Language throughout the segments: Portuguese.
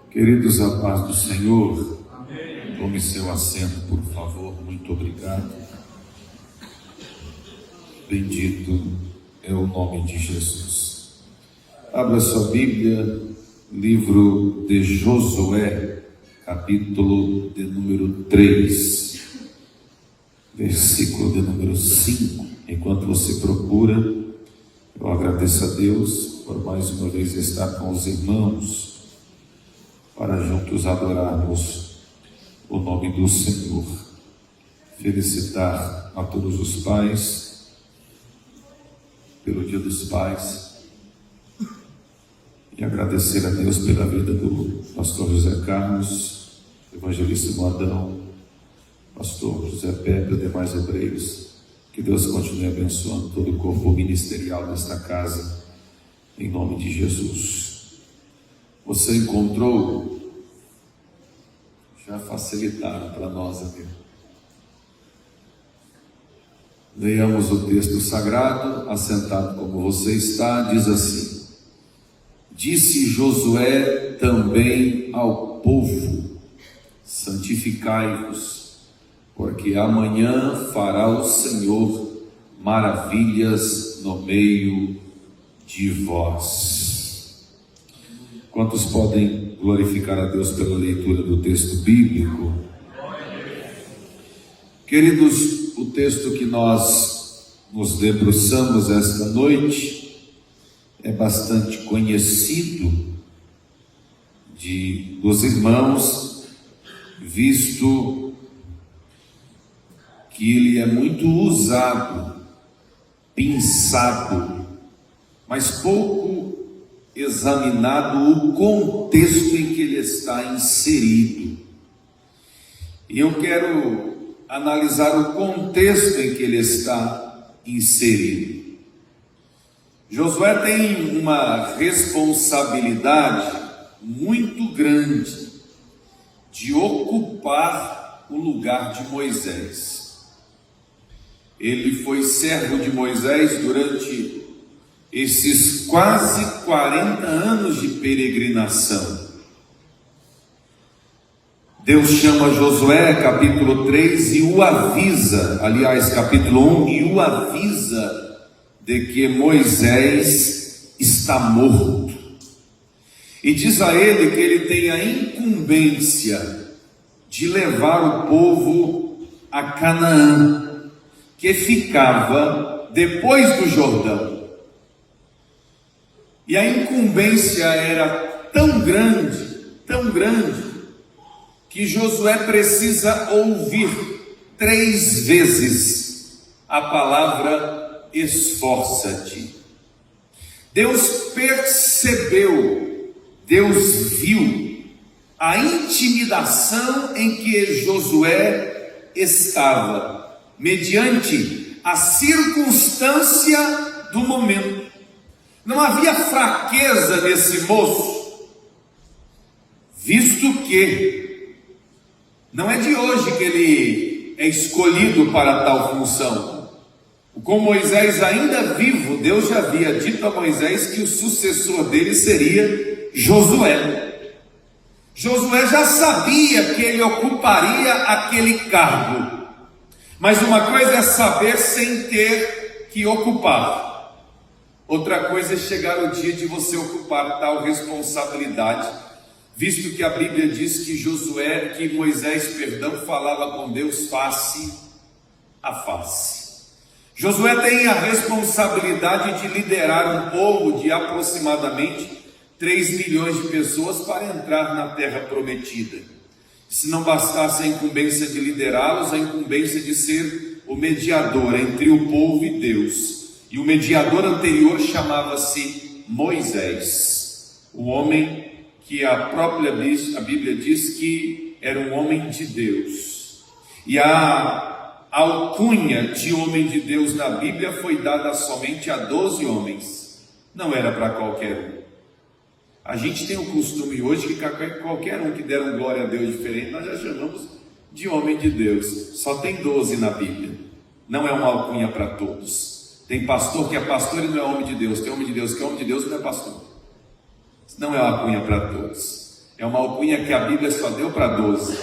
Queridos, a paz do Senhor. Tome seu assento, por favor. Muito obrigado. Bendito é o nome de Jesus. Abra sua Bíblia, livro de Josué, capítulo de número 3, versículo de número 5. Enquanto você procura, eu agradeço a Deus por mais uma vez estar com os irmãos, para juntos adorarmos o nome do Senhor. Felicitar a todos os pais pelo Dia dos Pais e agradecer a Deus pela vida do pastor José Carlos, evangelista Moadão, pastor José Pepe e demais obreiros. Que Deus continue abençoando todo o corpo ministerial desta casa, em nome de Jesus. Você encontrou? Já facilitaram para nós aqui. Leiamos o texto sagrado, assentado como você está, diz assim: Disse Josué também ao povo: santificai-vos, porque amanhã fará o Senhor maravilhas no meio de vós. Quantos podem glorificar a Deus pela leitura do texto bíblico? Queridos, o texto que nós nos debruçamos esta noite é bastante conhecido dos irmãos, visto que ele é muito usado, pensado, mas pouco examinado o contexto em que ele está inserido. E eu quero analisar o contexto em que ele está inserido. Josué tem uma responsabilidade muito grande de ocupar o lugar de Moisés. Ele foi servo de Moisés durante esses quase 40 anos de peregrinação. Deus chama Josué, capítulo 3, e o avisa, aliás, capítulo 1, e o avisa de que Moisés está morto. E diz a ele que ele tem a incumbência de levar o povo a Canaã, que ficava depois do Jordão. E a incumbência era tão grande, que Josué precisa ouvir 3 vezes a palavra esforça-te. Deus percebeu, Deus viu a intimidação em que Josué estava, mediante a circunstância do momento. Não havia fraqueza nesse moço, visto que não é de hoje que ele é escolhido para tal função. Com Moisés ainda vivo, Deus já havia dito a Moisés que o sucessor dele seria Josué. Josué já sabia que ele ocuparia aquele cargo, mas uma coisa é saber sem ter que ocupar. Outra coisa é chegar o dia de você ocupar tal responsabilidade, visto que a Bíblia diz que Moisés falava com Deus face a face. Josué tem a responsabilidade de liderar um povo de aproximadamente 3 milhões de pessoas para entrar na terra prometida. Se não bastasse a incumbência de liderá-los, a incumbência de ser o mediador entre o povo e Deus. E o mediador anterior chamava-se Moisés, o homem que a Bíblia diz que era um homem de Deus. E a alcunha de homem de Deus na Bíblia foi dada somente a 12 homens, não era para qualquer um. A gente tem o costume hoje que qualquer um que der um glória a Deus diferente, nós já chamamos de homem de Deus. Só tem 12 na Bíblia, não é uma alcunha para todos. Tem pastor que é pastor e não é homem de Deus. Tem homem de Deus que é homem de Deus e não é pastor. Não é uma cunha para todos. É uma alcunha que a Bíblia só deu para 12.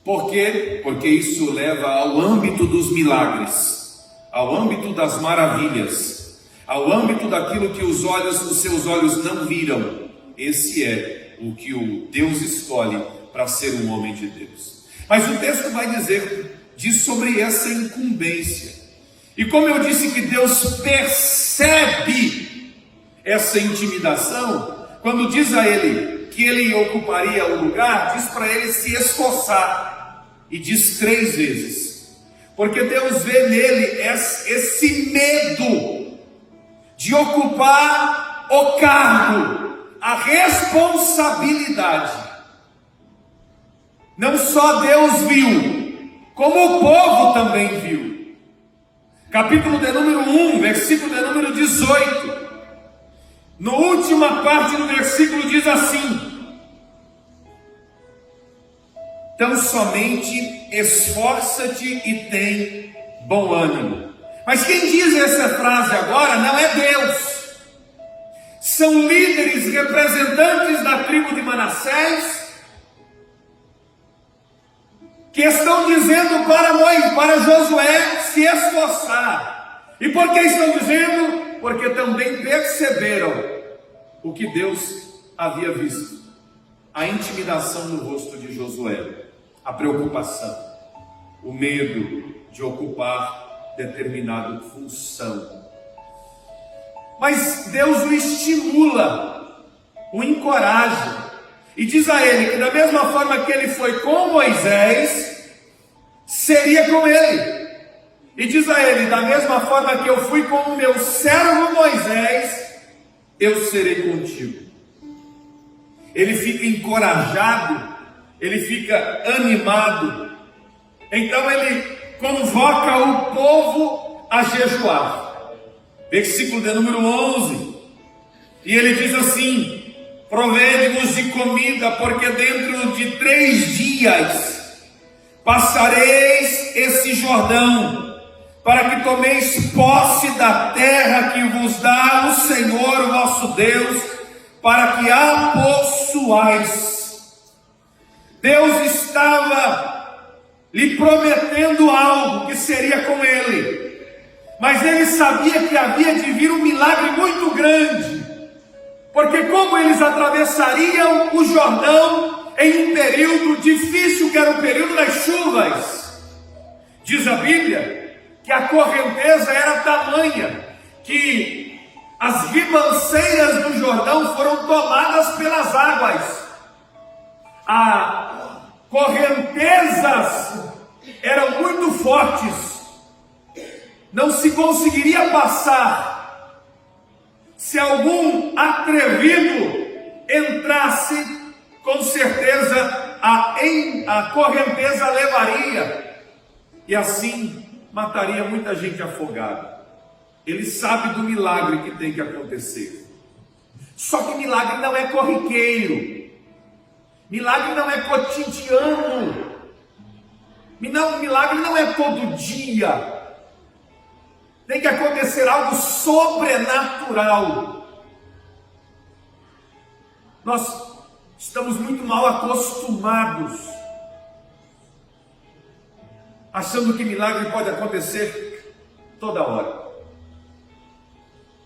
Por quê? Porque isso leva ao âmbito dos milagres, ao âmbito das maravilhas, ao âmbito daquilo que os seus olhos não viram. Esse é o que o Deus escolhe para ser um homem de Deus. Mas o texto vai diz sobre essa incumbência. E como eu disse que Deus percebe essa intimidação, quando diz a ele que ele ocuparia o lugar, diz para ele se esforçar. E diz 3 vezes. Porque Deus vê nele esse medo de ocupar o cargo, a responsabilidade. Não só Deus viu, como o povo também viu. Capítulo de número 1, versículo de número 18. Na última parte do versículo diz assim: então somente esforça-te e tem bom ânimo. Mas quem diz essa frase agora não é Deus. São líderes representantes da tribo de Manassés que estão dizendo para Josué se esforçar. E por que estão dizendo? Porque também perceberam o que Deus havia visto. A intimidação no rosto de Josué, a preocupação, o medo de ocupar determinada função. Mas Deus o estimula, o encoraja, e diz a ele que da mesma forma que ele foi com Moisés, seria com ele. E diz a ele, da mesma forma que eu fui com o meu servo Moisés, eu serei contigo. Ele fica encorajado, ele fica animado. Então ele convoca o povo a jejuar. Versículo de número 11. E ele diz assim: provede-vos de comida, porque dentro de 3 dias passareis esse Jordão, para que tomeis posse da terra que vos dá o Senhor, o vosso Deus, para que a possuais. Deus estava lhe prometendo algo que seria com ele, mas ele sabia que havia de vir um milagre muito grande, porque como eles atravessariam o Jordão em um período difícil, que era o período das chuvas, diz a Bíblia que a correnteza era tamanha que as ribanceiras do Jordão foram tomadas pelas águas. As correntezas eram muito fortes, não se conseguiria passar. Se algum atrevido entrasse, com certeza a correnteza levaria, e assim mataria muita gente afogada. Ele sabe do milagre que tem que acontecer. Só que milagre não é corriqueiro, milagre não é cotidiano, milagre não é todo dia. Tem que acontecer algo sobrenatural. Nós estamos muito mal acostumados, achando que milagre pode acontecer toda hora.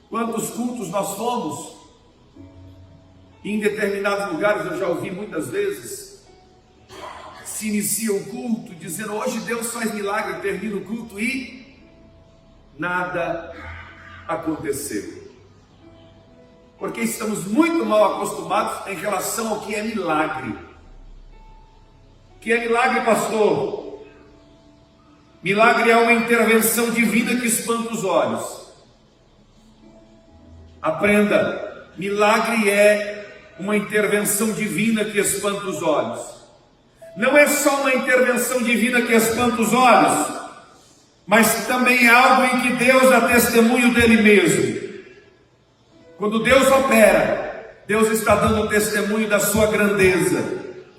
Quantos cultos nós fomos, e em determinados lugares eu já ouvi muitas vezes, se inicia o culto dizendo: hoje Deus faz milagre, termina o culto e nada aconteceu. Porque estamos muito mal acostumados em relação ao que é milagre. O que é milagre, pastor? Milagre é uma intervenção divina que espanta os olhos. Aprenda, milagre é uma intervenção divina que espanta os olhos. Não é só uma intervenção divina que espanta os olhos, mas também é algo em que Deus dá testemunho dele mesmo. Quando Deus opera, Deus está dando testemunho da sua grandeza,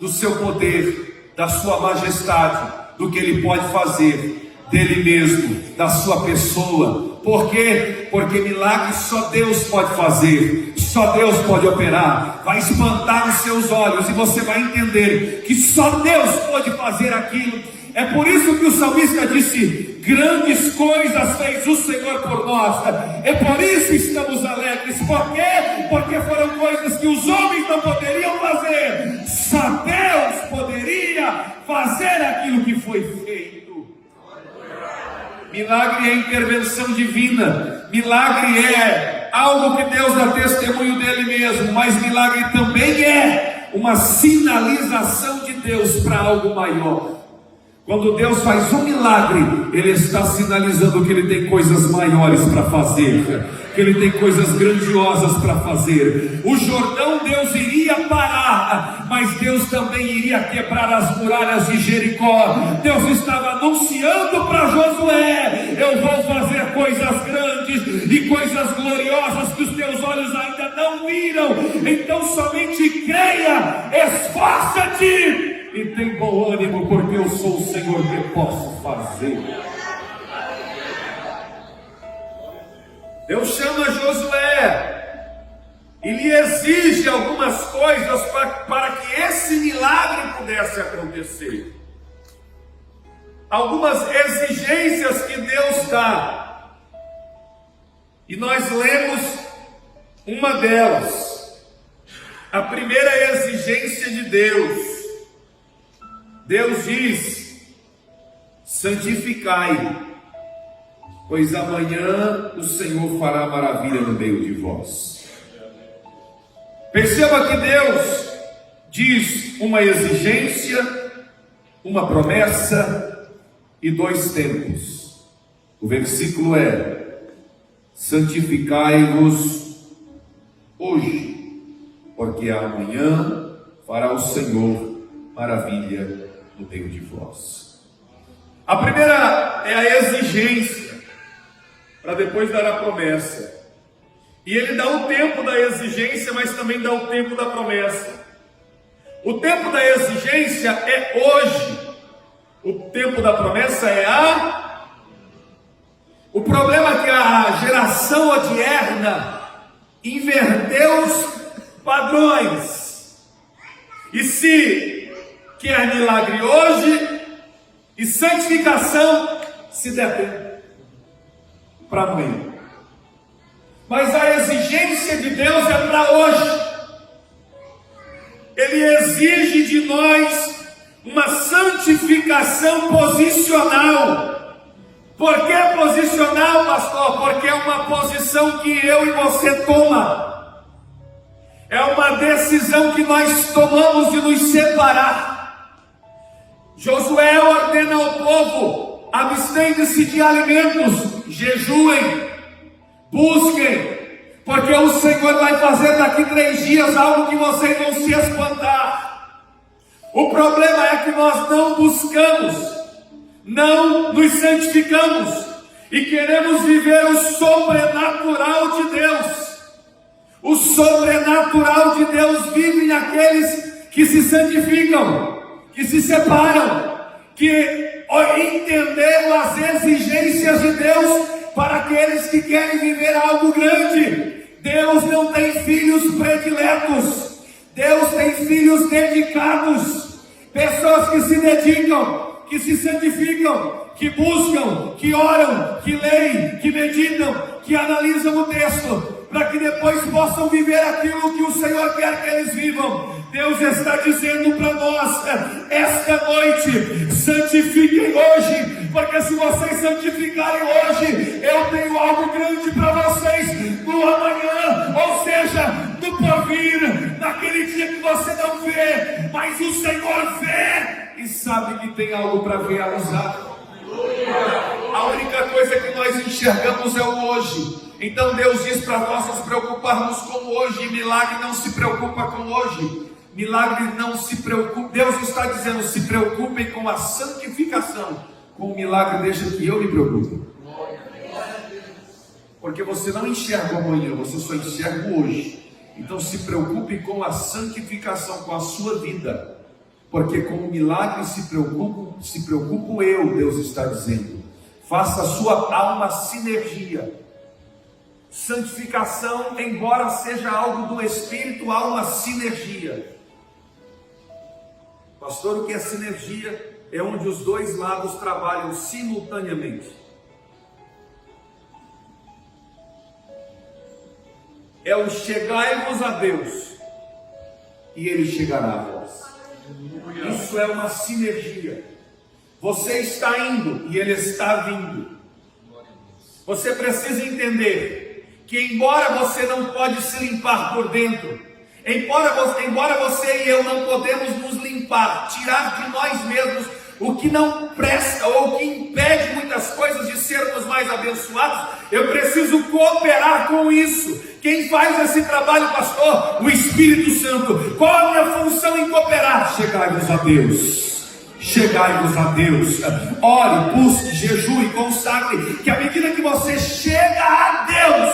do seu poder, da sua majestade, do que ele pode fazer, dele mesmo, da sua pessoa, Por quê? Porque milagre só Deus pode fazer, só Deus pode operar. Vai espantar os seus olhos e você vai entender que só Deus pode fazer aquilo. É por isso que o salmista disse: grandes coisas fez o Senhor por nós. É por isso estamos alegres. Por quê? Porque foram coisas que os homens não poderiam fazer. Só Deus poderia fazer aquilo que foi feito. Milagre é intervenção divina. Milagre é algo que Deus dá testemunho dele mesmo. Mas milagre também é uma sinalização de Deus para algo maior. Quando Deus faz um milagre, Ele está sinalizando que Ele tem coisas maiores para fazer, que Ele tem coisas grandiosas para fazer. O Jordão Deus iria parar, mas Deus também iria quebrar as muralhas de Jericó. Deus estava anunciando para Josué: eu vou fazer coisas grandes e coisas gloriosas que os teus olhos ainda não viram. Então somente creia, esforça-te e tem bom ânimo, porque eu sou o Senhor que posso fazer. Deus chama Josué e lhe exige algumas coisas para que esse milagre pudesse acontecer. Algumas exigências que Deus dá. E nós lemos uma delas. A primeira exigência de Deus. Deus diz: santificai, pois amanhã o Senhor fará maravilha no meio de vós. Perceba que Deus diz uma exigência, uma promessa e dois tempos. O versículo é: santificai-vos hoje, porque amanhã fará o Senhor maravilha no meio de vós. A primeira é a exigência, para depois dar a promessa. E ele dá o tempo da exigência, mas também dá o tempo da promessa. O tempo da exigência é hoje. O tempo da promessa é a... O problema é que a geração odierna inverteu os padrões. E se quer milagre hoje e santificação se der tempo para amanhã. Mas a exigência de Deus é para hoje. Ele exige de nós uma santificação posicional. Por que posicional, pastor? Porque é uma posição que eu e você toma. É uma decisão que nós tomamos de nos separar. Josué ordena ao povo: abstêm-se de alimentos, jejuem, busquem, porque o Senhor vai fazer daqui 3 dias algo que vocês vão se espantar. O problema é que nós não buscamos, não nos santificamos e queremos viver o sobrenatural de Deus. O sobrenatural de Deus vive naqueles que se santificam, que se separam, que entenderam as exigências de Deus para aqueles que querem viver algo grande. Deus não tem filhos prediletos, Deus tem filhos dedicados, pessoas que se dedicam, que se santificam, que buscam, que oram, que leem, que meditam, que analisam o texto, para que depois possam viver aquilo que o Senhor quer que eles vivam. Deus está dizendo para nós esta noite: santifiquem hoje, porque se vocês santificarem hoje, eu tenho algo grande para vocês no amanhã, ou seja, no porvir, naquele dia que você não vê, mas o Senhor vê e sabe que tem algo para realizar. A única coisa que nós enxergamos é o hoje. Então Deus diz para nós nos preocuparmos com o hoje, e milagre não se preocupa com o hoje. Milagre não se preocupa. Deus está dizendo: se preocupem com a santificação. Com o milagre deixa que eu me preocupe. Porque você não enxerga o amanhã, você só enxerga o hoje. Então se preocupe com a santificação, com a sua vida. Porque com o milagre se preocupo eu, Deus está dizendo. faça a sua alma sinergia. Santificação, embora seja algo do Espírito, há uma sinergia. Pastor, o que é sinergia? É onde os dois lados trabalham simultaneamente. É o chegai-vos a Deus, e Ele chegará a vós. Isso é uma sinergia. Você está indo, e Ele está vindo. Você precisa entender que, embora você não pode se limpar por dentro, embora você e eu não podemos nos limpar, tirar de nós mesmos o que não presta ou o que impede muitas coisas de sermos mais abençoados, eu preciso cooperar com isso. Quem faz esse trabalho, pastor? O Espírito Santo. Qual a minha função em cooperar? Chegai-vos a Deus. Chegai-vos a Deus. Ore, busque, jejue, consagre, que à medida que você chega a Deus,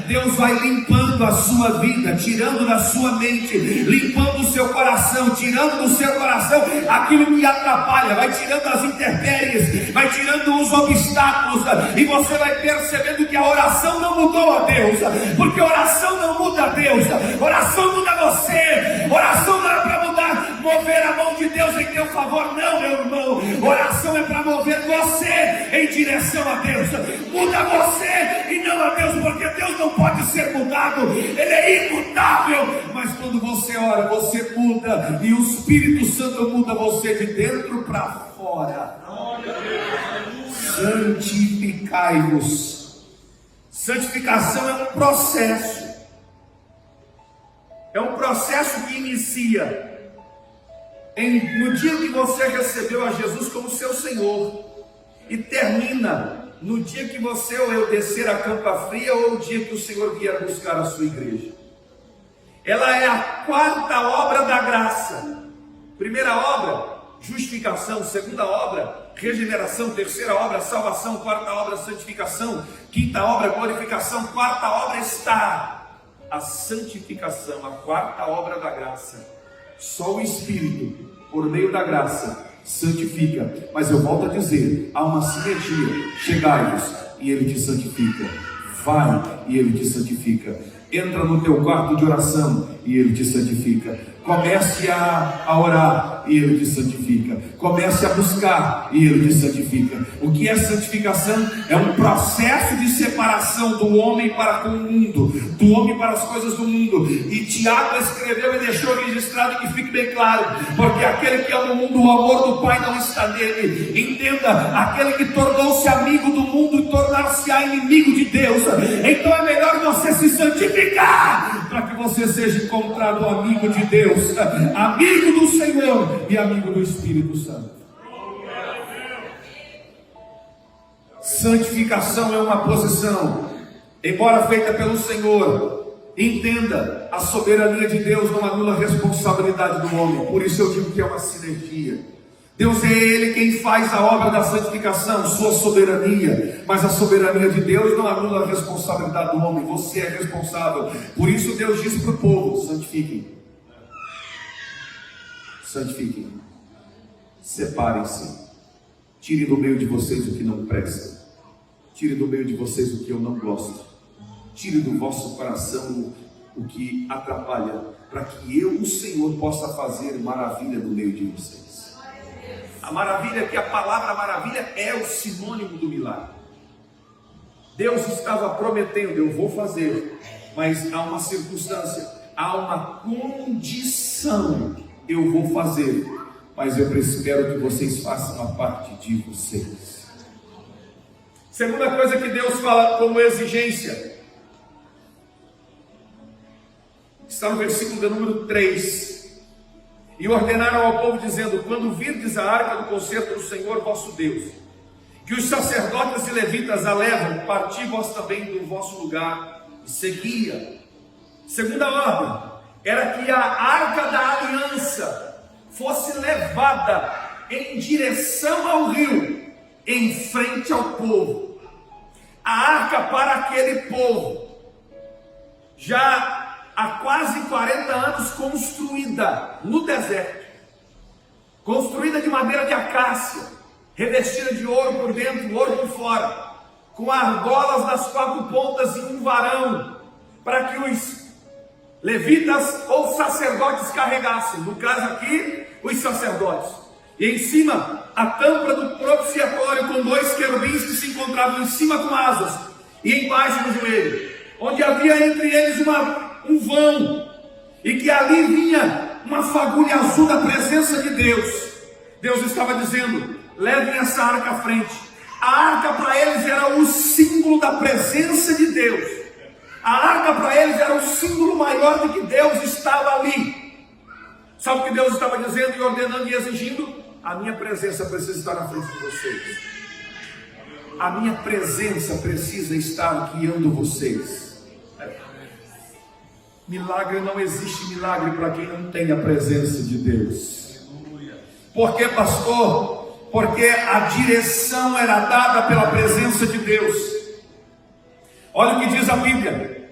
Deus vai limpando a sua vida, tirando da sua mente, limpando o seu coração, tirando do seu coração aquilo que atrapalha, vai tirando as intempéries, vai tirando os obstáculos, e você vai percebendo que a oração não mudou a Deus, porque oração não muda a Deus, oração muda você. Oração não é para mudar, mover a mão de Deus em teu favor, não, meu irmão. Oração é para mover você em direção a Deus. Muda você e não a Deus, porque Deus não pode ser mudado, Ele é imutável. Mas quando você ora, você muda, e o Espírito Santo muda você de dentro para fora. Santificai-vos. Santificação é um processo. É um processo que inicia no dia que você recebeu a Jesus como seu Senhor, e termina no dia que você ou eu descer a Campa Fria, ou o dia que o Senhor vier buscar a sua igreja. Ela é a quarta obra da graça. Primeira obra, justificação. Segunda obra, regeneração. Terceira obra, salvação. Quarta obra, santificação. Quinta obra, glorificação. Quarta obra está a santificação, a quarta obra da graça. Só o Espírito, por meio da graça, santifica. Mas eu volto a dizer, há uma sinergia. Chegai-vos e Ele te santifica. Vai e Ele te santifica. Entra no teu quarto de oração e Ele te santifica. Comece a orar e Ele te santifica. Comece a buscar e Ele te santifica. O que é santificação? É um processo de separação do homem para com o mundo, do homem para as coisas do mundo. E Tiago escreveu e deixou registrado, que fique bem claro, porque aquele que ama o mundo, o amor do Pai não está nele. Entenda, aquele que tornou-se amigo do mundo e tornar-se-á inimigo de Deus. Então é melhor você se santificar, para que você seja encontrado amigo de Deus, amigo do Senhor e amigo do Espírito Santo. Santificação é uma posição, embora feita pelo Senhor. Entenda, a soberania de Deus não anula a responsabilidade do homem. Por isso eu digo que é uma sinergia. Deus é Ele quem faz a obra da santificação, sua soberania. Mas a soberania de Deus não anula a responsabilidade do homem. Você é responsável. Por isso Deus disse para o povo: santifiquem. Santifiquem. Separem-se. Tirem do meio de vocês o que não presta. Tirem do meio de vocês o que eu não gosto. Tirem do vosso coração o que atrapalha, para que eu, o Senhor, possa fazer maravilha no meio de vocês. A maravilha, que a palavra maravilha é o sinônimo do milagre. Deus estava prometendo: eu vou fazer, mas há uma circunstância, há uma condição: eu vou fazer, mas eu espero que vocês façam a parte de vocês. Segunda coisa que Deus fala como exigência, está no versículo de número 3. E ordenaram ao povo, dizendo: quando virdes a arca do concerto do Senhor vosso Deus, que os sacerdotes e levitas a levam, parti vós também do vosso lugar e seguia. Segunda ordem era que a arca da aliança fosse levada em direção ao rio, em frente ao povo. A arca para aquele povo, já há quase 40 anos construída no deserto, construída de madeira de acácia, revestida de ouro por dentro, ouro por fora, com argolas nas 4 pontas e um varão, para que os levitas ou sacerdotes carregassem, no caso aqui, os sacerdotes. E em cima, a tampa do propiciatório com 2 querubins que se encontravam em cima com asas e embaixo do joelho, onde havia entre eles um vão, e que ali vinha uma fagulha azul da presença de Deus. Deus estava dizendo: levem essa arca à frente. A arca para eles era o símbolo da presença de Deus. A arca para eles era o símbolo maior de que Deus estava ali. Sabe o que Deus estava dizendo e ordenando e exigindo? A minha presença precisa estar na frente de vocês. A minha presença precisa estar guiando vocês. Milagre não existe milagre para quem não tem a presença de Deus. Por que, pastor? Porque a direção era dada pela presença de Deus. Olha o que diz a Bíblia.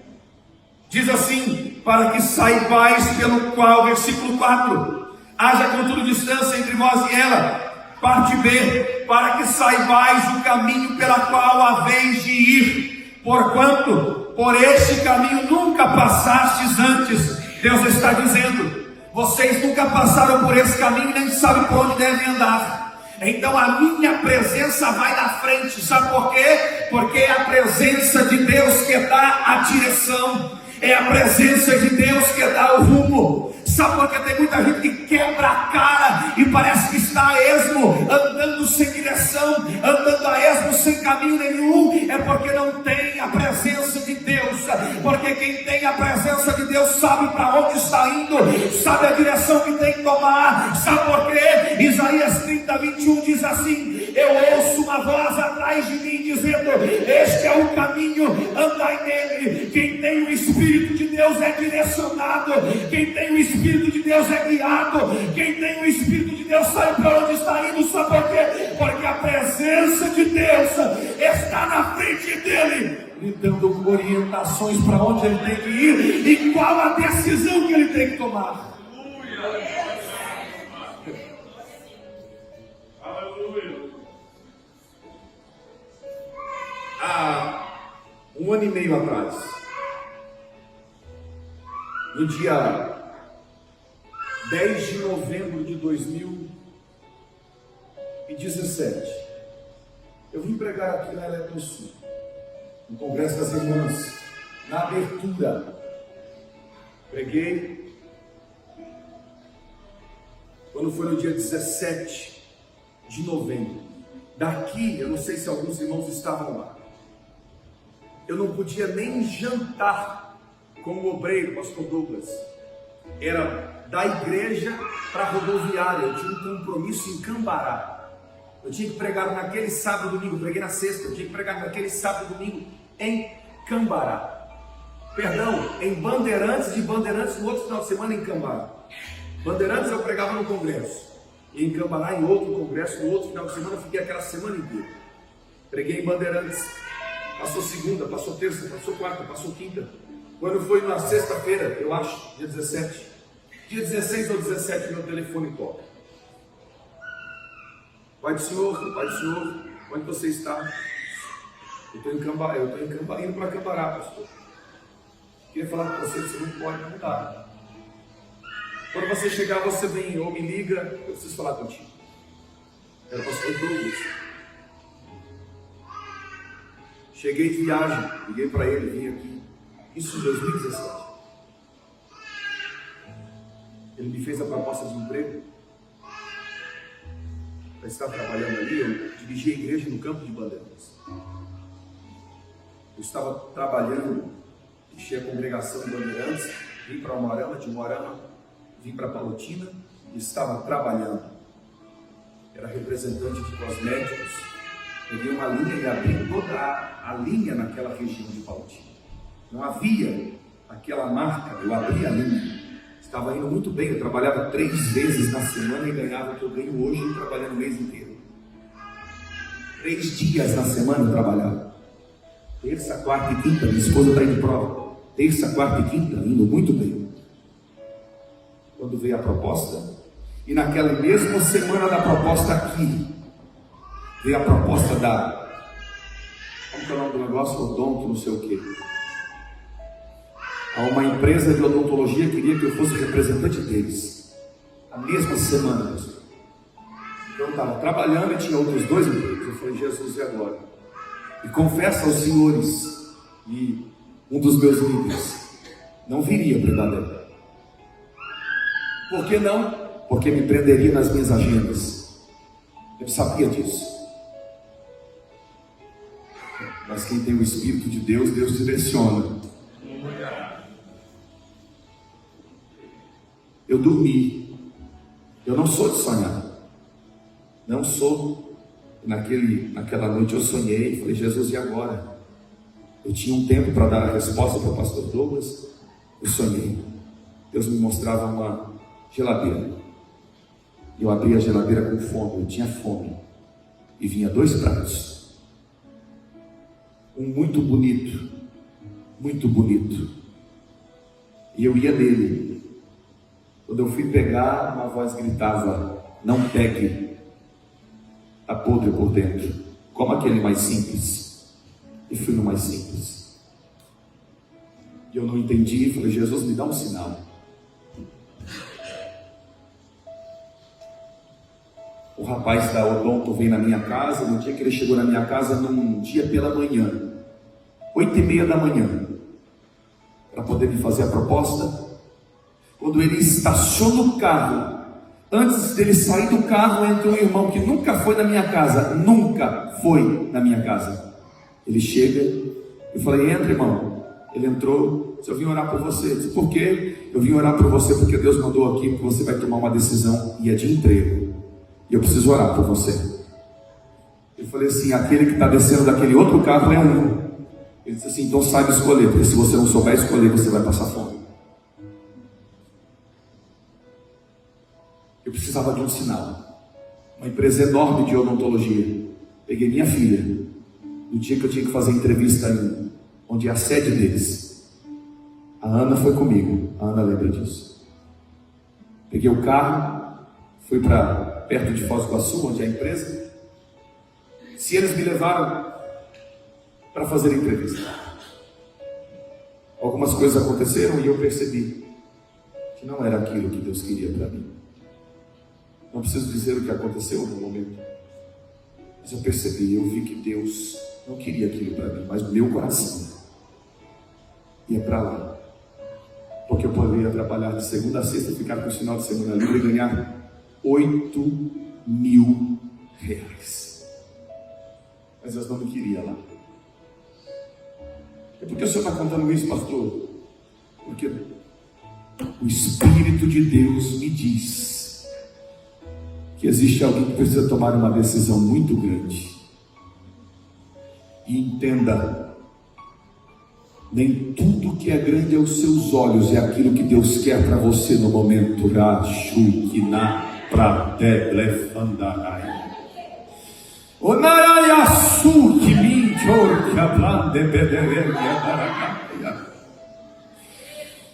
Diz assim: para que saibais pelo qual, versículo 4, haja contudo distância entre vós e ela. Parte B, para que saibais o caminho pela qual haveis de ir, porquanto por este caminho nunca passastes antes. Deus está dizendo: vocês nunca passaram por esse caminho, nem sabem por onde devem andar. Então a minha presença vai na frente. Sabe por quê? Porque é a presença de Deus que dá a direção. É a presença de Deus que dá o rumo. Sabe por que tem muita gente que quebra a cara e parece que está a esmo, andando sem direção, andando a esmo sem caminho nenhum? É porque não tem a presença de Deus. Porque quem tem a presença de Deus sabe para onde está indo, sabe a direção que tem que tomar. Sabe por quê? Isaías 30:21 diz assim: eu ouço uma voz atrás de mim dizendo: este é o caminho, andai nele. Quem tem o Espírito de Deus é direcionado. Quem tem o Espírito de Deus é guiado. Quem tem o Espírito de Deus sabe para onde está indo. Sabe por quê? Porque a presença de Deus está na frente dele, lhe dando orientações para onde ele tem que ir e qual a decisão que ele tem que tomar. Há 1 ano e meio atrás, no dia 10 de novembro de 2017, eu vim pregar aqui na Eletrosul, no Congresso das Irmãs, na abertura. Preguei. Quando foi no dia 17 de novembro, daqui, eu não sei se alguns irmãos estavam lá, eu não podia nem jantar com o obreiro, pastor Douglas. Era da igreja para a rodoviária. Eu tinha um compromisso em Cambará. Eu tinha que pregar naquele sábado e domingo. Eu preguei na sexta. Eu tinha que pregar naquele sábado e domingo em Cambará. Perdão, em Bandeirantes, de Bandeirantes no outro final de semana em Cambará. Bandeirantes eu pregava no congresso, e em Cambará em outro congresso, no outro final de semana. Eu fiquei aquela semana inteira. Preguei em Bandeirantes. Passou segunda, passou terça, passou quarta, passou quinta. Quando foi na sexta-feira, eu acho, dia 17, dia 16 ou 17, meu telefone toca. Pai do Senhor, onde você está? Eu estou em Cambará, indo para Cambará, pastor. Queria falar com você, você não pode mudar. Quando você chegar, você vem ou me liga, eu preciso falar contigo. Era o pastor Douglas. Cheguei de viagem, liguei para ele, vim aqui. Isso em 2017. Ele me fez a proposta de emprego para estar trabalhando ali. Eu dirigi a igreja no campo de Bandeirantes. Eu estava trabalhando, deixei a congregação em Bandeirantes, vim para Moarama, de Moarama vim para Palotina e estava trabalhando. Era representante de cosméticos. Peguei uma linha e abri toda a linha naquela região de Palotina. Não havia aquela marca, eu abri a linha. Estava indo muito bem, eu trabalhava 3 vezes na semana e ganhava o que eu ganho hoje trabalhando o mês inteiro. 3 dias na semana eu trabalhava. Terça, quarta e quinta, minha esposa está indo prova. Terça, quarta e quinta, indo muito bem. Quando veio a proposta, e naquela mesma semana da proposta aqui, veio a proposta como que é o nome do negócio? Odonto, não sei o quê. Uma empresa de odontologia queria que eu fosse representante deles. A mesma semana. Eu estava trabalhando e tinha outros 2 empregos. Eu falei, Jesus, e agora? E confesso aos senhores, e um dos meus líderes não viria para Ibaté. Por que não? Porque me prenderia nas minhas agendas. Eu sabia disso. Mas quem tem o Espírito de Deus, Deus direciona. Eu dormi. Eu não sou de sonhar. Não sou. Naquela noite eu sonhei. Falei, Jesus, e agora? Eu tinha um tempo para dar a resposta para o pastor Douglas. Eu sonhei. Deus me mostrava uma geladeira. Eu abri a geladeira com fome. Eu tinha fome. E vinha 2 pratos. Um muito bonito. Muito bonito. E eu ia nele. Quando eu fui pegar, uma voz gritava, não pegue, está podre por dentro, como aquele mais simples. E fui no mais simples. E eu não entendi, falei, Jesus, me dá um sinal. O rapaz da Odonto veio na minha casa. No dia que ele chegou na minha casa, num dia pela manhã, 8h30 da manhã, para poder me fazer a proposta. Quando ele estaciona o carro, antes dele sair do carro, entra um irmão que nunca foi na minha casa. Nunca foi na minha casa. Ele chega, eu falei, entra, irmão. Ele entrou, eu vim orar por você. Eu disse, por quê? Eu vim orar por você porque Deus mandou aqui, porque você vai tomar uma decisão e é de emprego. E eu preciso orar por você. Eu falei assim, aquele que está descendo daquele outro carro é um. Ele disse assim, então saiba escolher, porque se você não souber escolher, você vai passar fome. Eu precisava de um sinal. Uma empresa enorme de odontologia. Peguei minha filha, no dia que eu tinha que fazer entrevista onde é a sede deles. A Ana foi comigo. A Ana lembra disso. Peguei o carro, fui para perto de Foz do Iguaçu, onde é a empresa. Se eles me levaram para fazer entrevista, algumas coisas aconteceram e eu percebi que não era aquilo que Deus queria para mim. Não preciso dizer o que aconteceu no momento, mas eu percebi, eu vi que Deus não queria aquilo para mim, mas o meu coração ia para lá, porque eu poderia trabalhar de segunda a sexta, ficar com o final de semana livre e ganhar R$8.000. Mas Deus não me queria lá. E por que o senhor está contando isso, pastor? Porque o Espírito de Deus me diz que existe alguém que precisa tomar uma decisão muito grande. E entenda, nem tudo que é grande aos seus olhos é aquilo que Deus quer para você no momento.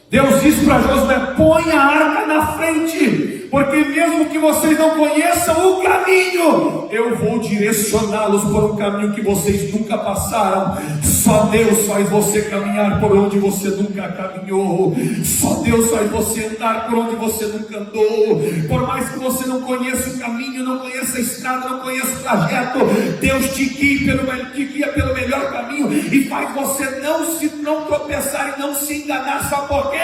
Deus diz para Josué, põe a arca na frente, porque mesmo que vocês não conheçam o caminho, eu vou direcioná-los por um caminho que vocês nunca passaram. Só Deus faz você caminhar por onde você nunca caminhou. Só Deus faz você andar por onde você nunca andou. Por mais que você não conheça o caminho, não conheça a estrada, não conheça o trajeto, Deus te guia pelo melhor caminho e faz você não tropeçar e não se enganar. Sabe por quê?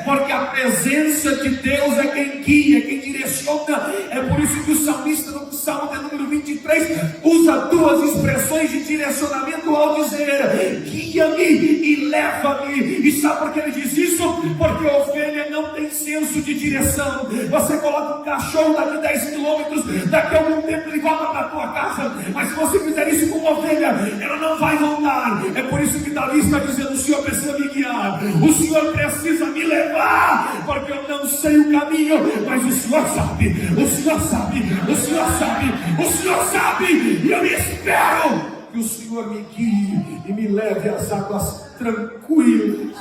Porque a presença de Deus é quem guia, quem direciona. É por isso que o salmista no Salmo de número 23 usa 2 expressões de direcionamento ao dizer, guia-me e leva-me. E sabe por que ele diz isso? Porque a ovelha não tem senso de direção. Você coloca um cachorro daqui 10 quilômetros, daqui a algum tempo ele volta para a tua casa, mas se você fizer isso com uma ovelha, ela não vai voltar. É por isso que Davi está dizendo, o Senhor precisa me guiar, o Senhor precisa me levar, porque eu não sei o caminho, mas o Senhor sabe, o Senhor sabe, o Senhor sabe, o Senhor sabe, e eu espero que o Senhor me guie e me leve às águas tranquilas.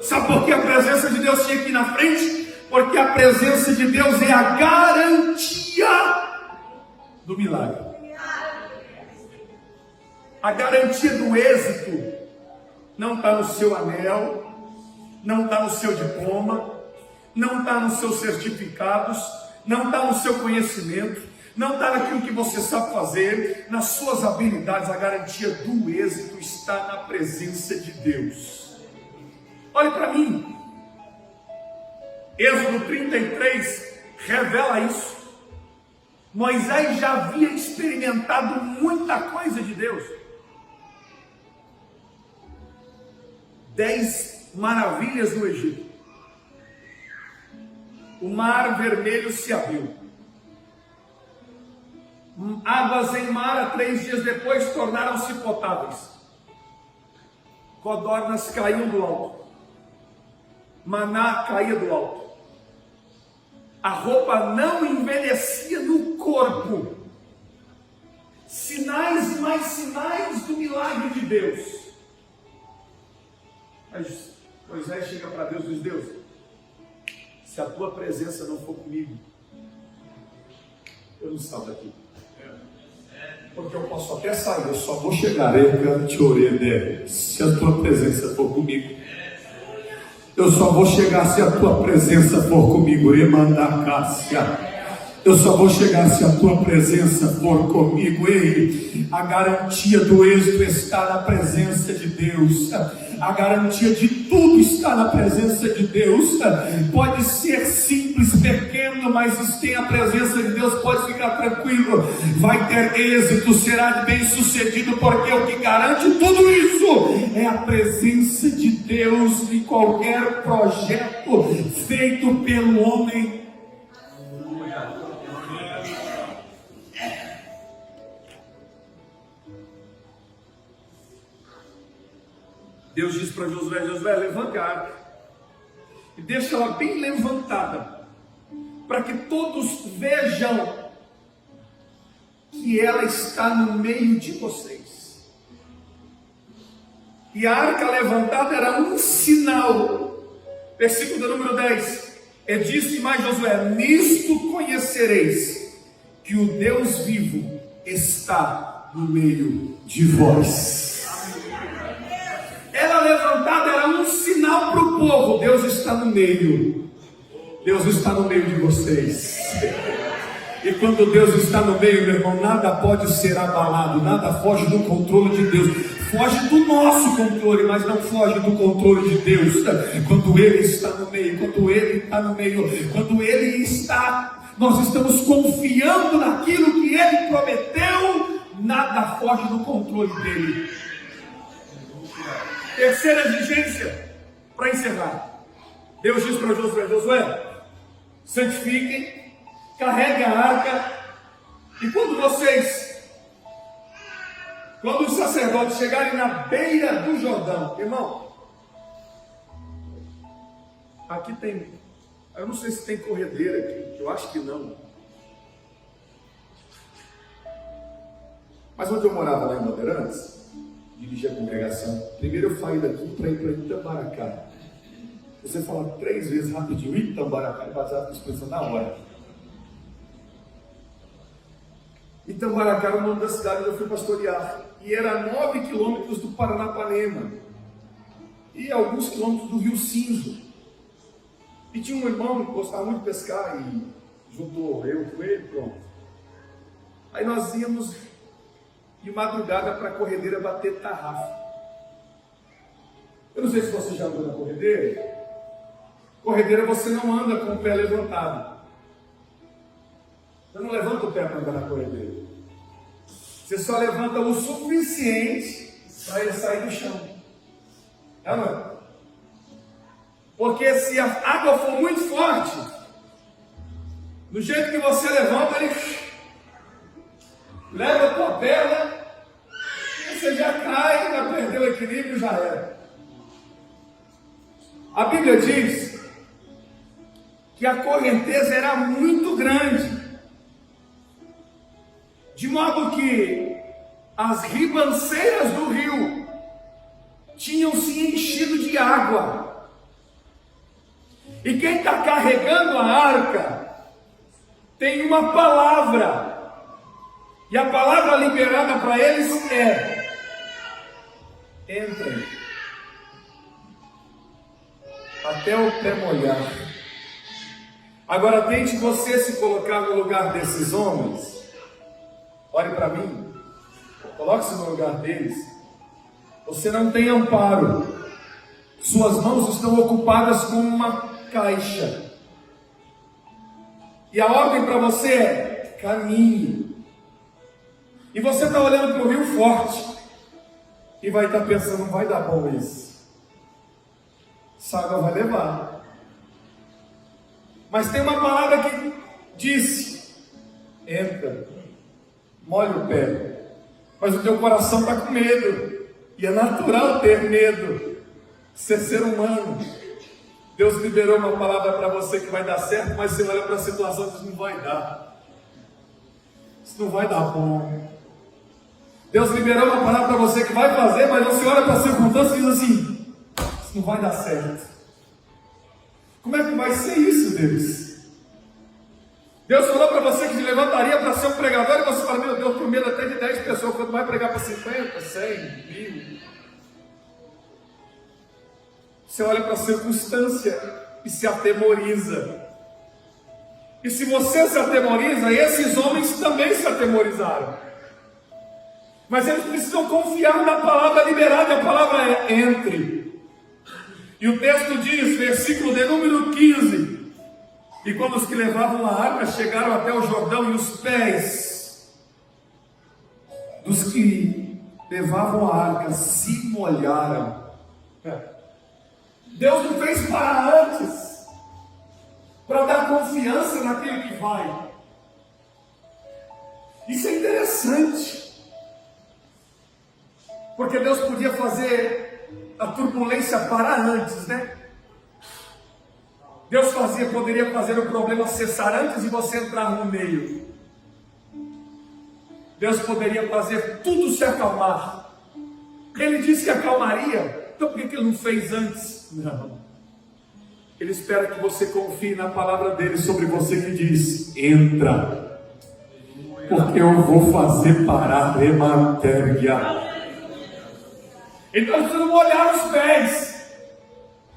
Sabe por que a presença de Deus tinha que ir na frente? Porque a presença de Deus é a garantia do milagre. A garantia do êxito não está no seu anel, não está no seu diploma, não está nos seus certificados, não está no seu conhecimento, não está naquilo que você sabe fazer, nas suas habilidades. A garantia do êxito está na presença de Deus. Olhe para mim, Êxodo 33 revela isso. Moisés já havia experimentado muita coisa de Deus. 10 maravilhas no Egito. O mar vermelho se abriu. Águas em Mara, 3 dias depois, tornaram-se potáveis. Codornas caíam do alto. Maná caía do alto. A roupa não envelhecia no corpo. Sinais e mais sinais do milagre de Deus. Mas Moisés chega para Deus e diz: Deus, se a tua presença não for comigo, eu não saio daqui. Porque eu posso até sair, eu só vou chegar se a tua presença for comigo. Eu só vou chegar se a tua presença for comigo. Eu só vou chegar se a tua presença for comigo. Ei, a garantia do êxito está na presença de Deus. A garantia de tudo está na presença de Deus. Pode ser simples, pequeno, mas se tem a presença de Deus, pode ficar tranquilo. Vai ter êxito, será bem sucedido, porque o que garante tudo isso é a presença de Deus em qualquer projeto feito pelo homem. Deus diz para Josué: Josué, levanta a arca e deixa ela bem levantada, para que todos vejam que ela está no meio de vocês. E a arca levantada era um sinal. Versículo número 10. Disse mais Josué: nisto conhecereis que o Deus vivo está no meio de vós. Ela levantada era um sinal para o povo: Deus está no meio. Deus está no meio de vocês. E quando Deus está no meio, meu irmão, nada pode ser abalado, nada foge do controle de Deus. Foge do nosso controle, mas não foge do controle de Deus. Quando Ele está no meio, quando Ele está no meio, quando Ele está, nós estamos confiando naquilo que Ele prometeu, nada foge do controle dEle. Terceira exigência, para encerrar. Deus diz para Josué: Josué, santifiquem, carreguem a arca, e quando os sacerdotes chegarem na beira do Jordão, irmão, aqui tem, eu não sei se tem corredeira aqui, eu acho que não. Mas onde eu morava lá em Bandeirantes, dirigi a congregação. Primeiro eu saí daqui para ir para Itambaracá. Você fala 3 vezes rapidinho, Itambaracá, e baseado na expressão na hora. Itambaracá era o nome da cidade onde eu fui pastorear. E era 9 quilômetros do Paranapanema. E alguns quilômetros do Rio Cinzo. E tinha um irmão que gostava muito de pescar e juntou eu com ele, pronto. Aí nós íamos de madrugada para a corredeira bater tarrafa. Eu não sei se você já andou na corredeira. Corredeira você não anda com o pé levantado. Você não levanta o pé para andar na corredeira. Você só levanta o suficiente para ele sair do chão. É, não é? Porque se a água for muito forte, do jeito que você levanta, ele leva a tua perna, você já cai, já perdeu o equilíbrio, já era. A Bíblia diz que a correnteza era muito grande, de modo que as ribanceiras do rio tinham se enchido de água, E quem está carregando a arca tem uma palavra. E a palavra liberada para eles é: entrem até o pé molhar. Agora tente você se colocar no lugar desses homens. Olhe para mim, coloque-se no lugar deles. Você não tem amparo, suas mãos estão ocupadas com uma caixa, e a ordem para você é: caminhe. E você está olhando para o rio forte e vai estar pensando: não vai dar bom isso, essa água vai levar. Mas tem uma palavra que diz: entra, molha o pé. Mas o teu coração está com medo, e é natural ter medo, ser humano. Deus liberou uma palavra para você que vai dar certo, mas você olha para a situação e diz: não vai dar, isso não vai dar bom. Deus liberou uma palavra para você que vai fazer, mas você olha para a circunstância e diz assim: isso não vai dar certo. Como é que vai ser isso, Deus? Deus falou para você que te levantaria para ser um pregador, e você fala: meu Deus, com medo até de 10 pessoas, quando vai pregar para 50, 100, 1000. Você olha para a circunstância e se atemoriza. E se você se atemoriza, esses homens também se atemorizaram. Mas eles precisam confiar na palavra liberada, e a palavra é: entre. E o texto diz, versículo de número 15: e quando os que levavam a arca chegaram até o Jordão, e os pés dos que levavam a arca se molharam. Deus não fez parar antes, para dar confiança naquele que vai. Isso é interessante, porque Deus podia fazer a turbulência parar antes, né? Deus poderia fazer o problema cessar antes e você entrar no meio. Deus poderia fazer tudo se acalmar. Ele disse que acalmaria, então por que Ele não fez antes? Não. Ele espera que você confie na palavra dele sobre você, que diz: entra, porque eu vou fazer parar a matéria. Então eles precisam molhar os pés.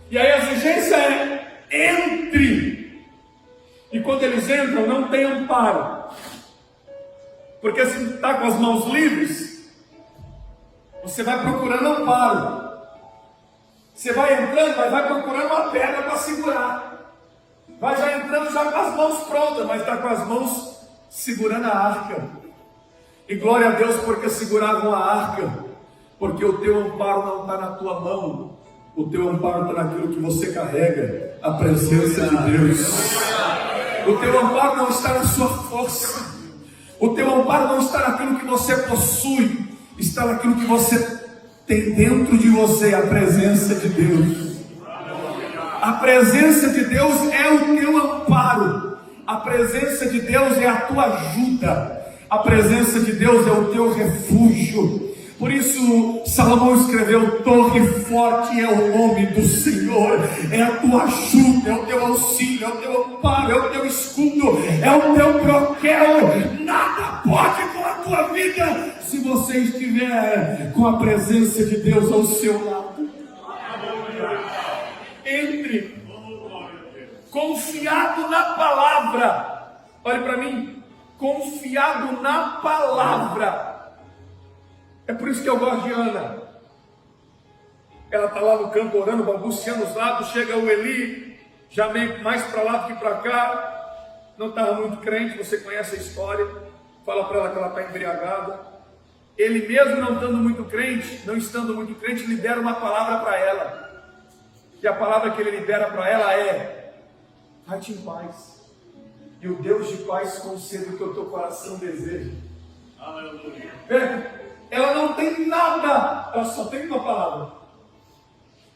E aí a exigência é: entre. E quando eles entram, não tem amparo. Porque se está com as mãos livres, você vai procurando amparo. Você vai entrando, mas vai procurando uma pedra para segurar. Vai já entrando já com as mãos prontas, mas está com as mãos segurando a arca. E glória a Deus porque seguravam a arca. Porque o teu amparo não está na tua mão, o teu amparo está naquilo que você carrega, a presença de Deus. O teu amparo não está na sua força, o teu amparo não está naquilo que você possui, está naquilo que você tem dentro de você, a presença de Deus. A presença de Deus é o teu amparo, a presença de Deus é a tua ajuda, a presença de Deus é o teu refúgio. Por isso Salomão escreveu: torre forte é o nome do Senhor, é a tua ajuda, é o teu auxílio, é o teu amparo, é o teu escudo, é o teu broquel. Nada pode com a tua vida se você estiver com a presença de Deus ao seu lado. Entre, confiado na palavra. Olhe para mim, confiado na palavra. É por isso que eu gosto de Ana. Ela está lá no campo orando, balbuciando os lados. Chega o Eli, já meio mais para lá do que para cá. Não estava muito crente, você conhece a história. Fala para ela que ela está embriagada. Ele mesmo não estando muito crente, libera uma palavra para ela. E a palavra que ele libera para ela é: vai-te em paz, e o Deus de paz conceda o que o teu coração deseja. Aleluia. Ela não tem nada, ela só tem uma palavra.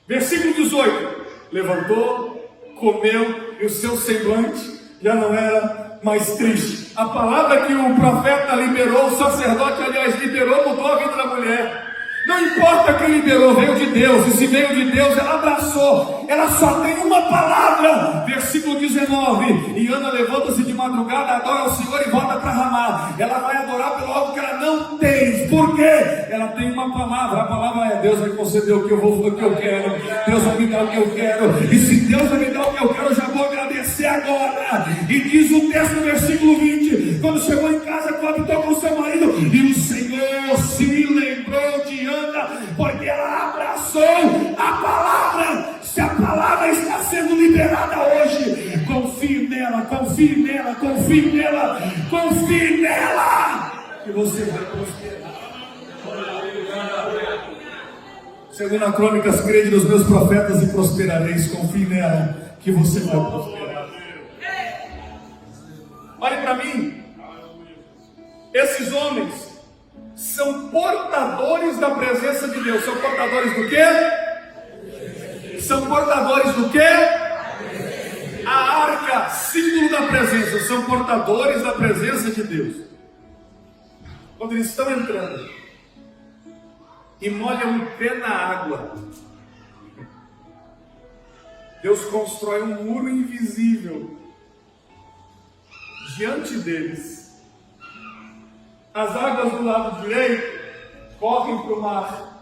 Versículo 18: levantou, comeu, e o seu semblante já não era mais triste. A palavra que o profeta liberou, o sacerdote, aliás, liberou, mudou a vida da mulher. Não importa quem liberou, veio de Deus. E se veio de Deus, ela abraçou. Ela só tem uma palavra. Versículo 19. E Ana levanta-se de madrugada, adora o Senhor e volta para Ramá. Ela vai adorar pelo algo que ela não tem. Por quê? Ela tem uma palavra. A palavra é: Deus vai conceder o que eu quero. Deus vai me dar o que eu quero. E se Deus vai me dar o que eu quero, eu já vou agradecer agora. E diz o texto no versículo 20. Quando chegou em casa, coabitou com seu marido. E o Senhor se lembrou de Ana, porque ela abraçou a palavra. Se a palavra está sendo liberada hoje, confie nela, confie nela, confie nela, confie nela, que você vai prosperar. Segundo a Crônicas, crede nos meus profetas e prosperareis. Confie nela, que você vai prosperar. Olhe para mim. Esses homens são portadores da presença de Deus. São portadores do quê? São portadores do quê? A arca, símbolo da presença. São portadores da presença de Deus. Quando eles estão entrando e molham o pé na água, Deus constrói um muro invisível diante deles. As águas do lado direito correm para o mar.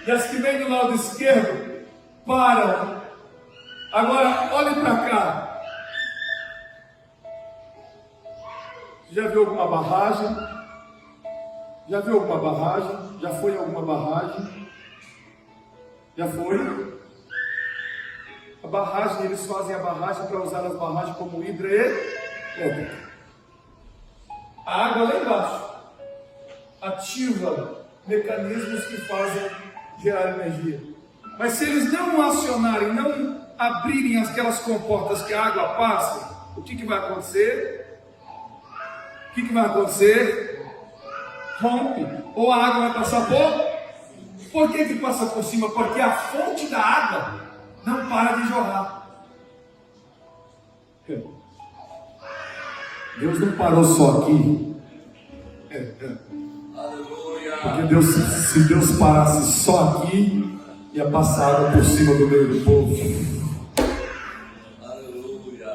E as que vêm do lado esquerdo param. Agora, olhe para cá. Já viu alguma barragem? Já viu alguma barragem? Já foi alguma barragem? Já foi? A barragem, eles fazem a barragem para usar as barragens como hidrelétrica. A água lá embaixo ativa mecanismos que fazem gerar energia. Mas se eles não acionarem, não abrirem aquelas comportas que a água passa, o que vai acontecer? O que vai acontecer? Rompe. Ou a água vai passar por que passa por cima? Porque a fonte da água não para de jorrar. Deus não parou só aqui. Porque Deus, se Deus parasse só aqui, ia passar água por cima do meio do povo.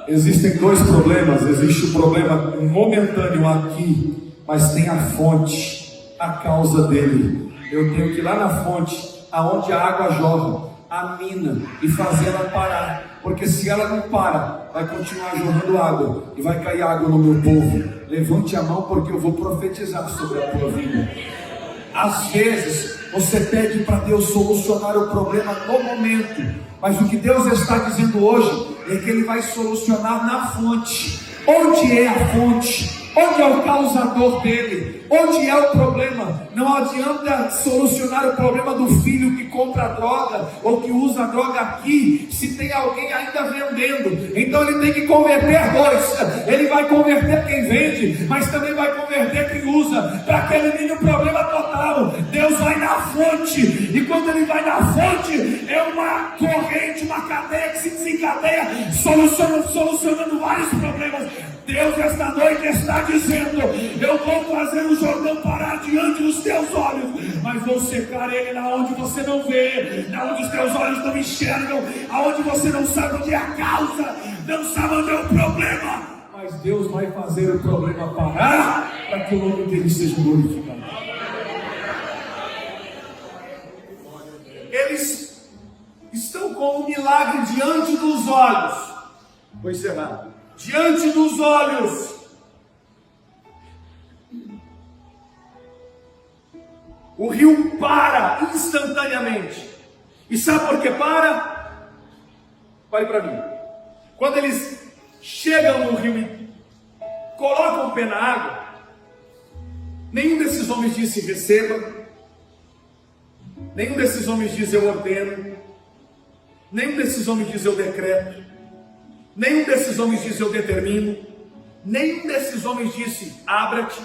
Existem dois problemas. Existe o problema momentâneo aqui, mas tem a fonte, a causa dele. Eu tenho que ir lá na fonte, aonde a água jorra, a mina, e fazer ela parar. Porque se ela não para, vai continuar jorrando água e vai cair água no meu povo. Levante a mão, porque eu vou profetizar sobre a tua vida. Às vezes você pede para Deus solucionar o problema no momento, mas o que Deus está dizendo hoje é que Ele vai solucionar na fonte. Onde é a fonte? Onde é o causador dele? Onde é o problema? Não adianta solucionar o problema do filho que compra droga ou que usa droga aqui, se tem alguém ainda vendendo. Então ele tem que converter dois. Ele vai converter quem vende, mas também vai converter quem usa, para que elimine o problema total. Deus vai na fonte, e quando ele vai na fonte, é uma corrente, uma cadeia que se desencadeia, solucionando vários problemas. Deus esta noite está dizendo: eu vou fazer o Jordão parar diante dos teus olhos, mas vou secar ele na onde você não vê, na onde os teus olhos não enxergam, aonde você não sabe onde é a causa, não sabe onde é o problema, mas Deus vai fazer o problema parar, para que o nome dele seja glorificado. Eles estão com o milagre diante dos olhos. Vou encerrar. Diante dos olhos. O rio para instantaneamente. E sabe por que para? Olhe para mim. Quando eles chegam no rio e colocam o pé na água, nenhum desses homens disse receba. Nenhum desses homens diz eu ordeno. Nenhum desses homens diz eu decreto. Nenhum desses homens disse eu determino. Nenhum desses homens disse abra-te.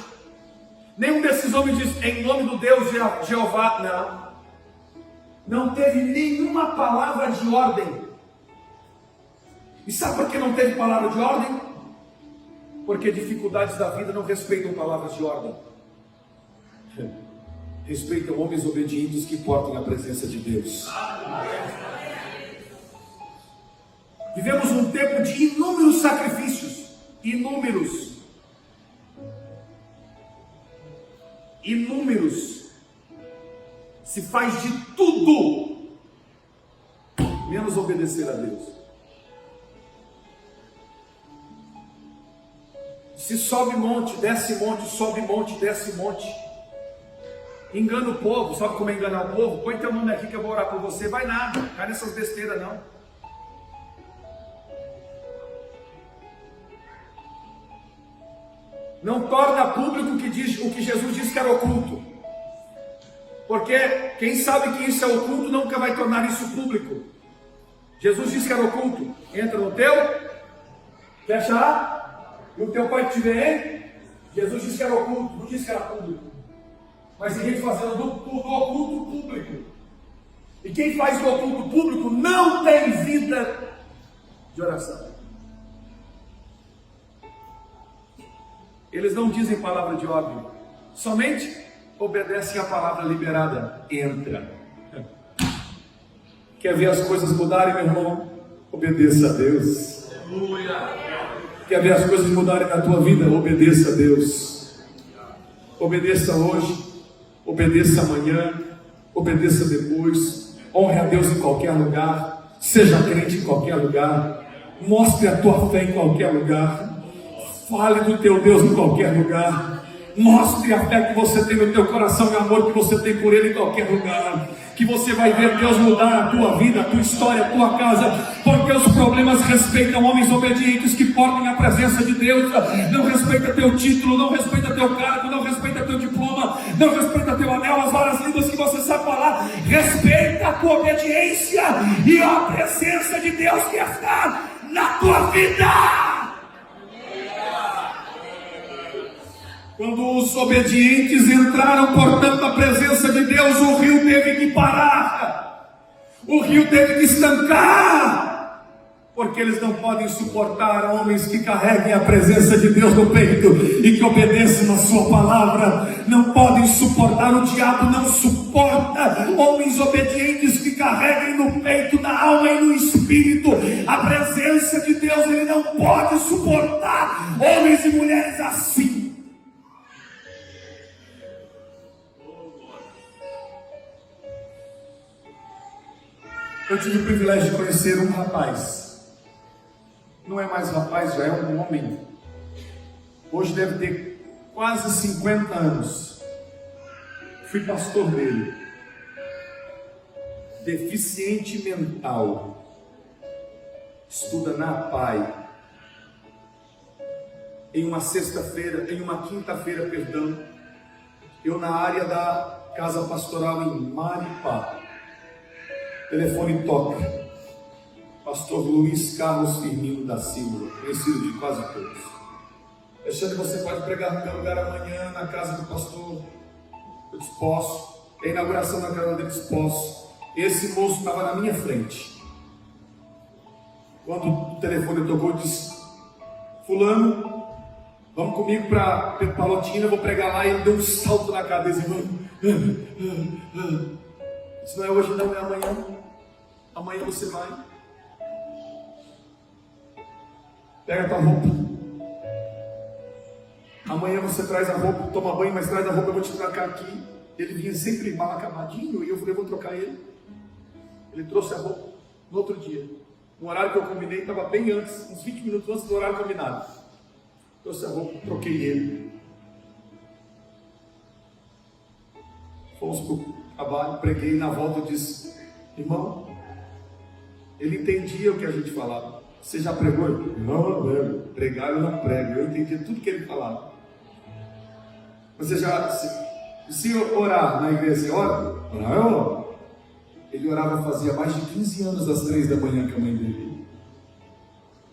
Nenhum desses homens disse em nome do Deus Jeová. Não teve nenhuma palavra de ordem. E sabe por que não teve palavra de ordem? Porque dificuldades da vida não respeitam palavras de ordem. respeitam homens obedientes que portam a presença de Deus. Vivemos um tempo de inúmeros sacrifícios. Inúmeros. Se faz de tudo menos obedecer a Deus. Se sobe monte, desce monte, sobe monte, desce monte. Engana o povo. Sabe como é enganar o povo? Põe teu nome aqui que eu vou orar por você. Vai nada, cai nessas besteiras não. Não torna público o que Jesus disse que era oculto. Porque quem sabe que isso é oculto nunca vai tornar isso público. Jesus disse que era oculto. Entra no teu, fecha lá, e o teu pai te vê, hein? Jesus disse que era oculto, não disse que era público. Mas tem gente fazendo do oculto público. E quem faz do oculto público não tem vida de oração. Eles não dizem palavra de ordem, somente obedecem a palavra liberada. Entra. Quer ver as coisas mudarem, meu irmão? Obedeça a Deus. Quer ver as coisas mudarem na tua vida? Obedeça a Deus. Obedeça hoje, obedeça amanhã, obedeça depois. Honre a Deus em qualquer lugar. Seja crente em qualquer lugar. Mostre a tua fé em qualquer lugar. Fale do teu Deus em qualquer lugar. Mostre a fé que você tem no teu coração e o amor que você tem por Ele em qualquer lugar. Que você vai ver Deus mudar a tua vida, a tua história, a tua casa. Porque os problemas respeitam homens obedientes que portem a presença de Deus. Não respeita teu título, não respeita teu cargo, não respeita teu diploma, não respeita teu anel, as várias línguas que você sabe falar. Respeita a tua obediência e a presença de Deus que está na tua vida. Quando os obedientes entraram portando a presença de Deus, o rio teve que parar, o rio teve que estancar, porque eles não podem suportar homens que carreguem a presença de Deus no peito e que obedeçam na sua palavra. Não podem suportar, o diabo não suporta homens obedientes que carreguem no peito, na alma e no espírito a presença de Deus. Ele não pode suportar homens e mulheres assim. Eu tive o privilégio de conhecer um rapaz. Não é mais rapaz, já é um homem. Hoje deve ter quase 50 anos. Fui pastor dele. Deficiente mental. Estuda na PAI. Em uma quinta-feira, eu na área da casa pastoral em Maripá. Telefone toca. Pastor Luiz Carlos Firmino da Silva, conhecido de quase todos. Alexandre, você pode pregar no meu lugar amanhã na casa do pastor? Eu disse, posso. A inauguração da casa dele, disse, posso. Esse moço estava na minha frente. Quando o telefone tocou, eu disse, fulano, vamos comigo para Palotina, eu vou pregar lá. E ele deu um salto na cabeça e isso não é hoje, não, é amanhã. Amanhã você vai. Pega a tua roupa. Amanhã você traz a roupa, toma banho, mas traz a roupa, eu vou te trocar aqui. Ele vinha sempre mal acabadinho e eu falei, vou trocar ele. Ele trouxe a roupa no outro dia. No horário que eu combinei, estava bem antes, uns 20 minutos antes do horário combinado. Trouxe a roupa, troquei ele. Fomos para o trabalho, preguei, na volta eu disse, irmão, ele entendia o que a gente falava. Você já pregou? Não, não, pregar eu não prego, eu entendia tudo que ele falava. Você já, se orar na igreja, você ora? Orar eu oro. Ele orava fazia mais de 15 anos, às 3 da manhã, com a mãe dele.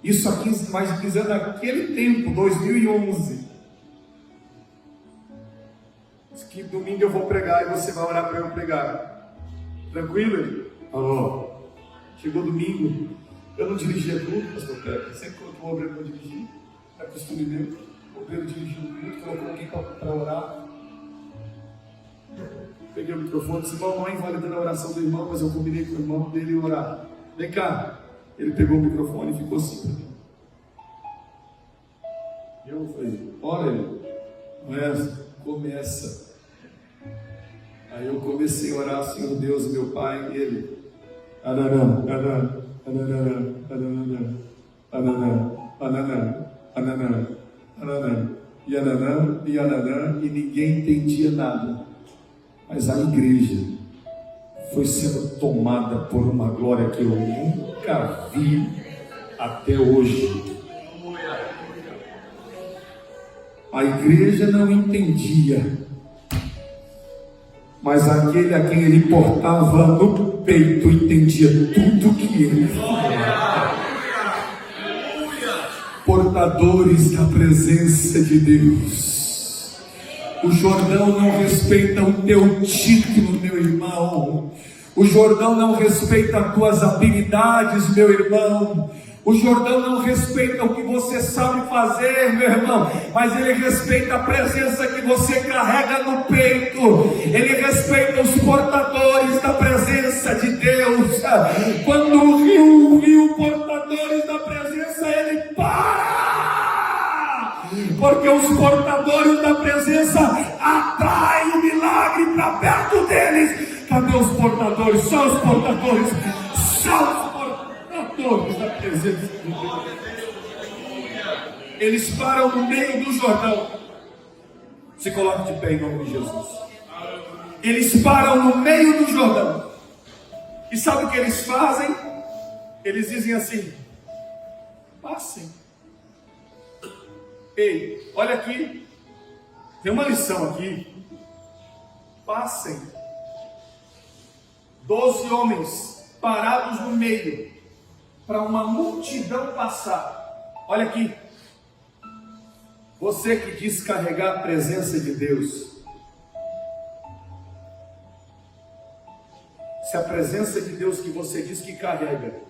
Isso há mais de 15 anos, naquele tempo, 2011. Que domingo eu vou pregar e você vai orar para eu pregar. Tranquilo? Oh. Chegou domingo, eu não dirigia tudo, pastor Pepe. Sempre colocou o obreiro para dirigir, é costume meu. O obreiro dirigiu tudo, colocou alguém para orar. Peguei o microfone e disse: irmão, não é invalidando a oração do irmão, mas eu combinei com o irmão dele orar. Vem cá. Ele pegou o microfone e ficou assim para mim. E eu falei: ora, ele começa. Aí eu comecei a orar: Senhor Deus, meu Pai, e ele ananã, ananã, ananã, ananã, ananã, ananã, ananã, ananã, e ananã, e ananã, e ninguém entendia nada. Mas a igreja foi sendo tomada por uma glória que eu nunca vi até hoje. A igreja não entendia, mas aquele a quem ele portava no peito entendia tudo que ele falava. Portadores da presença de Deus. O Jordão não respeita o teu título, meu irmão. O Jordão não respeita as tuas habilidades, meu irmão. O Jordão não respeita o que você sabe fazer, meu irmão, mas ele respeita a presença que você carrega no peito. Ele respeita os portadores da presença de Deus. Quando o rio portadores da presença, ele para, porque os portadores da presença atraem o milagre para perto deles. Cadê os portadores? Só os portadores. Só os portadores da presença de Deus. Eles param no meio do Jordão. Se coloque de pé em nome de Jesus. Eles param no meio do Jordão. E sabe o que eles fazem? Eles dizem assim: passem. Ei, olha aqui. Tem uma lição aqui. Passem. 12 homens parados no meio, para uma multidão passar. Olha aqui. Você que diz carregar a presença de Deus, se a presença de Deus que você diz que carrega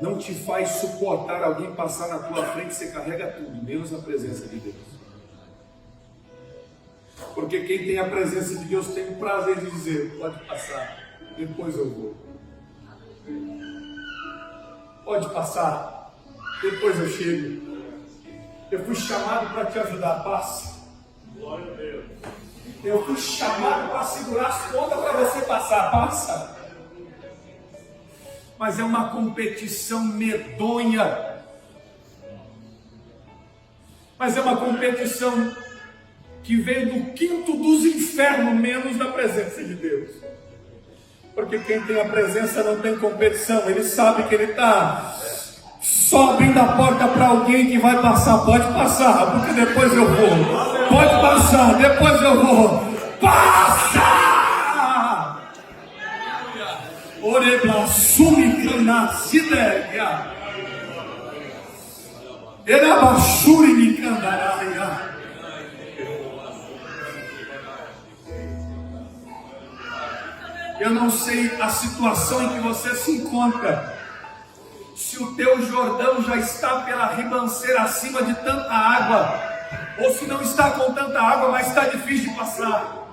não te faz suportar alguém passar na tua frente, você carrega tudo, menos a presença de Deus. Porque quem tem a presença de Deus tem o prazer de dizer: pode passar, depois eu vou. Pode passar, depois eu chego. Eu fui chamado para te ajudar, passa. Glória a Deus. Eu fui chamado para segurar as pontas para você passar, passa. Mas é uma competição medonha. Mas é uma competição que vem do quinto dos infernos, menos da presença de Deus. Porque quem tem a presença não tem competição. Ele sabe que ele está só abrindo a porta para alguém que vai passar. Pode passar, porque depois eu vou. Pode passar, depois eu vou. Passa! Orebla sumicana sideria. Erabashuri mikandaraia. Eu não sei a situação em que você se encontra. Se o teu Jordão já está pela ribanceira acima de tanta água, ou se não está com tanta água, mas está difícil de passar.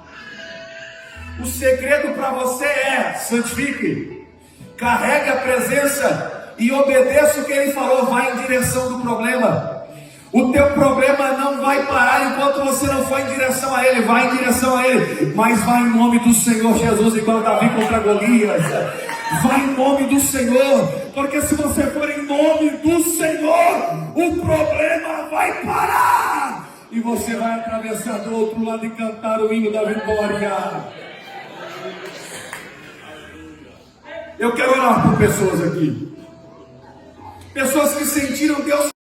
O segredo para você é: santifique, carregue a presença e obedeça o que ele falou. Vai em direção do problema. O teu problema não vai parar enquanto você não for em direção a ele. Vai em direção a ele, mas vai em nome do Senhor Jesus, igual Davi contra Golias. Vai em nome do Senhor, porque se você for em nome do Senhor, o problema vai parar e você vai atravessar do outro lado e cantar o hino da vitória. Eu quero orar por pessoas aqui, pessoas que sentiram Deus